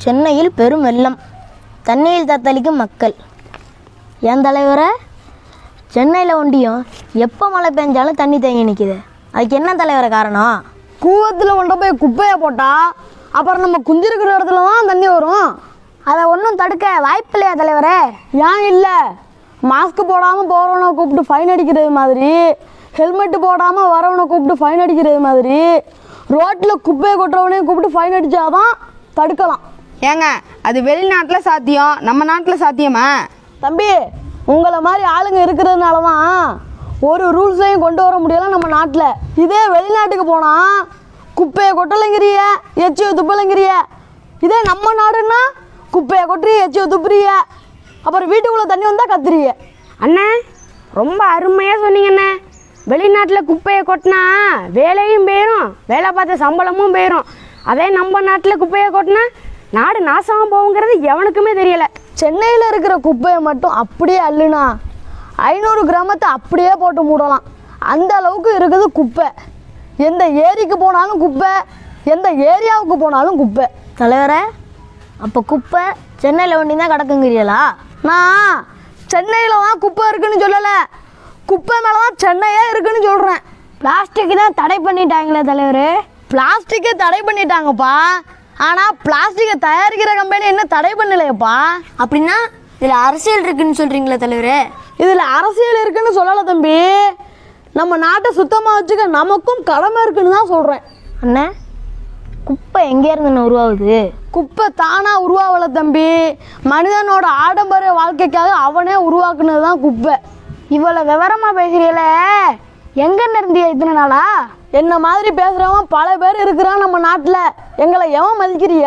சென்னையில் பெரும் வெள்ளம், தண்ணீரில் தத்தளிக்கும் மக்கள். என் தலைவரை, சென்னையில் ஒண்டியும் எப்போ மழை பெஞ்சாலும் தண்ணி தேங்கி நிற்கிது. அதுக்கு என்ன தலைவரை காரணம்? கூவத்தில் கொண்டு போய் குப்பையை போட்டால் அப்புறம் நம்ம குந்திருக்கிற இடத்துல தான் தண்ணி வரும். அதை ஒன்றும் தடுக்க வாய்ப்பு இல்லையா தலைவரே? ஏன் இல்லை? மாஸ்க் போடாமல் போகிறவனை கூப்பிட்டு ஃபைன் அடிக்கிறது மாதிரி, ஹெல்மெட்டு போடாமல் வரவனை கூப்பிட்டு ஃபைன் அடிக்கிறது மாதிரி, ரோட்டில் குப்பையை கொட்டுறவனையும் கூப்பிட்டு ஃபைன் அடித்தாதான் தடுக்கலாம். ஏங்க, அது வெளிநாட்டில் சாத்தியம், நம்ம நாட்டில் சாத்தியமா? தம்பி, உங்களை மாதிரி ஆளுங்க இருக்கிறதுனால தான் ஒரு ரூல்ஸையும் கொண்டு வர முடியல நம்ம நாட்டில். இதே வெளிநாட்டுக்கு போனால் குப்பையை கொட்டலைங்கிறிய, எச்சியை துப்பலைங்கிறிய. இதே நம்ம நாடுன்னா குப்பையை கொட்டுறிய, எச்சியை துப்புறிய, அப்புறம் வீட்டுக்குள்ளே தண்ணி வந்தால் கத்துறிய. அண்ணே, ரொம்ப அருமையாக சொன்னீங்கண்ணே. வெளிநாட்டில் குப்பையை கொட்டினா வேலையும் போயிடும், வேலை பார்த்த சம்பளமும் போயிடும். அதே நம்ம நாட்டில் குப்பையை கொட்டினா நாடு நாசமாக போகுங்கிறது எவனுக்குமே தெரியலை. சென்னையில் இருக்கிற குப்பையை மட்டும் அப்படியே அள்ளுனா 500 கிராமத்தை அப்படியே போட்டு மூடலாம். அந்த அளவுக்கு இருக்குது குப்பை. எந்த ஏரிக்கு போனாலும் குப்பை, எந்த ஏரியாவுக்கு போனாலும் குப்பை. தலைவரே, அப்போ குப்பை சென்னையில் ஒண்டி தான் கிடக்குங்கிறீங்களா? நான் சென்னையில் தான் குப்பை இருக்குன்னு சொல்லலை, குப்பை மேலே தான் சென்னையே இருக்குன்னு சொல்கிறேன். பிளாஸ்டிக் தான் தடை பண்ணிட்டாங்களே தலைவரே. பிளாஸ்டிக்கை தடை பண்ணிட்டாங்கப்பா, ஆனால் பிளாஸ்டிக்கை தயாரிக்கிற கம்பெனி என்ன தடை பண்ணலையப்பா. அப்படின்னா இதில் அரசியல் இருக்குன்னு சொல்கிறீங்களா தலைவரே? இதில் அரசியல் இருக்குன்னு சொல்லலை தம்பி, நம்ம நாட்டை சுத்தமாக வச்சுக்க நமக்கும் கடமை இருக்குன்னு தான் சொல்கிறேன். அண்ணே, குப்பை எங்கேருந்துன்னு உருவாகுது? குப்பை தானாக உருவாகலை தம்பி, மனிதனோட ஆடம்பர வாழ்க்கைக்காக அவனே உருவாக்குனது தான் குப்பை. இவ்வளோ விவரமாக பேசுகிறீங்களே, எங்கன்னு இருந்தியா இத்தனை நாளா? என்ன மாதிரி பேசுகிறவன் பல பேர் இருக்கிறான் நம்ம நாட்டில். எங்களை எவன் மதிக்கிறிய?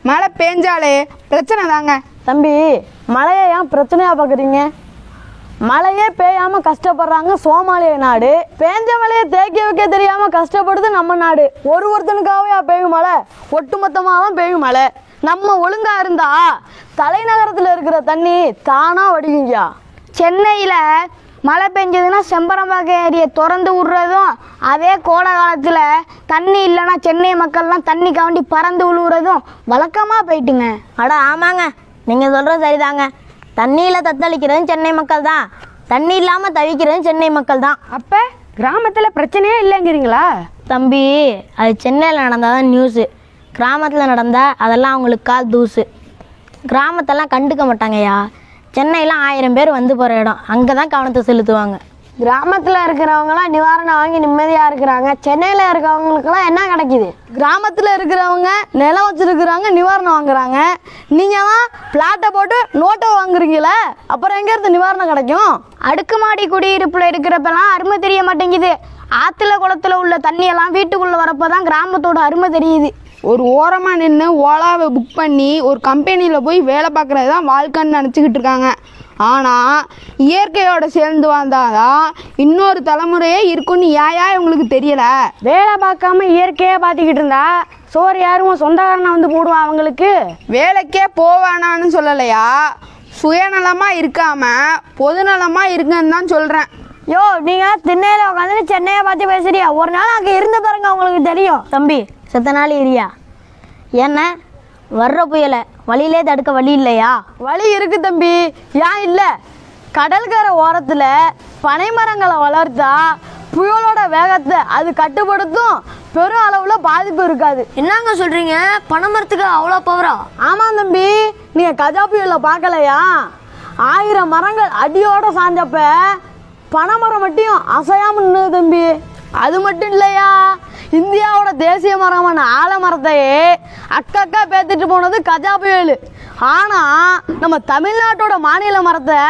மழை பெஞ்சாலே பிரச்சனை தாங்க. தம்பி, மழையை ஏன் பிரச்சனையாக பார்க்குறீங்க? மழையே பெய்யாமல் கஷ்டப்படுறாங்க சோமாலிய நாடு, பேஞ்ச மழையை தேக்கி வைக்க தெரியாமல் கஷ்டப்படுது நம்ம நாடு. ஒருத்தனுக்காகவே பெய்யும் மழை, ஒட்டுமொத்தமாக தான் பெய்யும் மழை. நம்ம ஒழுங்காக இருந்தா தலைநகரத்தில் இருக்கிற தண்ணி தானாக வடிக்குங்கயா. சென்னையில் மழை பெஞ்சதுன்னா செம்பரம்பாக்கம் ஏரியை திறந்து விடுறதும், அதே கோடை காலத்தில் தண்ணி இல்லைன்னா சென்னை மக்கள்லாம் தண்ணி கவண்டி பறந்து விழுவுறதும் வழக்கமாக போயிட்டுங்க. அட ஆமாங்க, நீங்கள் சொல்கிறது சரிதாங்க. தண்ணியில் தத்தளிக்கிறதும் சென்னை மக்கள் தான், தண்ணி இல்லாமல் தவிக்கிறதும் சென்னை மக்கள் தான். அப்போ கிராமத்தில் பிரச்சனையே இல்லைங்கிறீங்களா? தம்பி, அது சென்னையில் நடந்தால் தான் நியூஸு, கிராமத்தில் நடந்தால் அதெல்லாம் அவங்களுக்கு கால் தூசு. கிராமத்தெல்லாம் கண்டுக்க மாட்டாங்கய்யா. சென்னையில் 1000 பேர் வந்து போகிற இடம், அங்கே தான் கவனத்தை செலுத்துவாங்க. கிராமத்தில் இருக்கிறவங்களாம் நிவாரணம் வாங்கி நிம்மதியாக இருக்கிறாங்க, சென்னையில் இருக்கிறவங்களுக்கெல்லாம் என்ன கிடைக்கிது? கிராமத்தில் இருக்கிறவங்க நிலம் வச்சுருக்குறாங்க, நிவாரணம் வாங்குறாங்க. நீங்கள் தான் பிளாட்டை போட்டு நோட்டை வாங்குறீங்களே, அப்புறம் எங்கேருந்து நிவாரணம் கிடைக்கும்? அடுக்குமாடி குடியிருப்பில் இருக்கிறப்பெல்லாம் அருமை தெரிய மாட்டேங்குது. ஆற்றுல குளத்தில் உள்ள தண்ணியெல்லாம் வீட்டுக்குள்ளே வரப்போ தான் கிராமத்தோட அருமை தெரியுது. ஒரு ஓரமாக நின்று ஓலாவை புக் பண்ணி ஒரு கம்பெனியில் போய் வேலை பார்க்குறது தான் வாழ்க்கைன்னு நினச்சிக்கிட்டு இருக்காங்க. ஆனால் இயற்கையோட சேர்ந்து வந்தாதான் இன்னொரு தலைமுறையே இருக்குன்னு ஏன் இவங்களுக்கு தெரியலை? வேலை பார்க்காம இயற்கையாக பார்த்துக்கிட்டு இருந்தா சோறு யாரும் சொந்தக்காரனை வந்து போடுவான் அவங்களுக்கு. வேலைக்கே போவானான்னு சொல்லலையா, சுயநலமாக இருக்காமல் பொதுநலமாக இருக்குன்னு தான் சொல்கிறேன். யோ, நீங்கள் திண்ணையில் உட்காந்து சென்னையை பார்த்து பேசுறியா? ஒரு நாள் அங்கே இருந்த பாருங்க, உங்களுக்கு தெரியும். தம்பி, செத்த நாள் ஏரியா என்ன வர்ற புயலை வழியிலே தடுக்க வழி இல்லையா? வழி இருக்கு தம்பி, ஏன் இல்லை? கடற்கரை ஓரத்தில் பனை மரங்களை வளர்த்தா புயலோட வேகத்தை அது கட்டுப்படுத்தும், பெரும் அளவில் பாதிப்பு இருக்காது. என்னங்க சொல்கிறீங்க? பனைமரத்துக்கு அவ்வளோ பவரா? ஆமாம் தம்பி, நீங்கள் கஜா புயலில் பார்க்கலையா? 1000 மரங்கள் அடியோட சாஞ்சப்ப பனைமரம் மட்டும் அசையாமல் நின்றுது தம்பி. அது மட்டும் இல்லையா, இந்தியாவோட தேசிய மரமான ஆலமரத்தையே அக்கா பேத்துட்டு போனது கஜா புயல். ஆனால் நம்ம தமிழ்நாட்டோட மாநில மரத்தை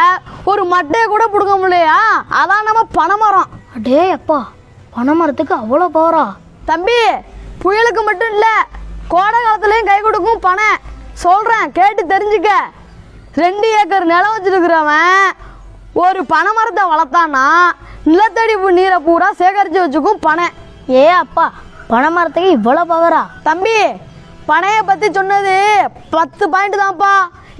ஒரு மட்டையை கூட பிடுங்க முடியலையா, அதான் நம்ம பனைமரம். அடே அப்பா, பனைமரத்துக்கு அவ்வளோ பவரா? தம்பி, புயலுக்கு மட்டும் இல்லை, கோடை காலத்துலேயும் கை கொடுக்கும் பனை. சொல்கிறேன், கேட்டு தெரிஞ்சுக்க. 2 ஏக்கர் நிலம் வச்சுருக்கிறவன் ஒரு பனைமரத்தை வளர்த்தான்னா நிலத்தடி நீரை பூரா சேகரித்து வச்சுக்கும் பனை. ஏ அப்பா, பனைமரத்துக்கு இவ்வளோ பவரா? தம்பி, பனையை பற்றி சொன்னது 10 பாயிண்ட் தான்ப்பா,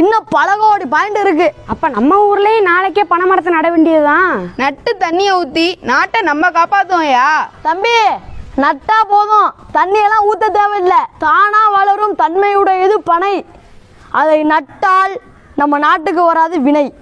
இன்னும் பல கோடி பாயிண்ட் இருக்கு. அப்போ நம்ம ஊர்லேயே நாளைக்கே பனைமரத்தை நட வேண்டியதுதான். நட்டு தண்ணியை ஊற்றி நாட்டை நம்ம காப்பாற்றுவோம்யா. தம்பி, நட்டா போதும், தண்ணியெல்லாம் ஊற்ற தேவையில்லை. தானாக வளரும் தன்மையுடையது பனை. அதை நட்டால் நம்ம நாட்டுக்கு வராது வினை.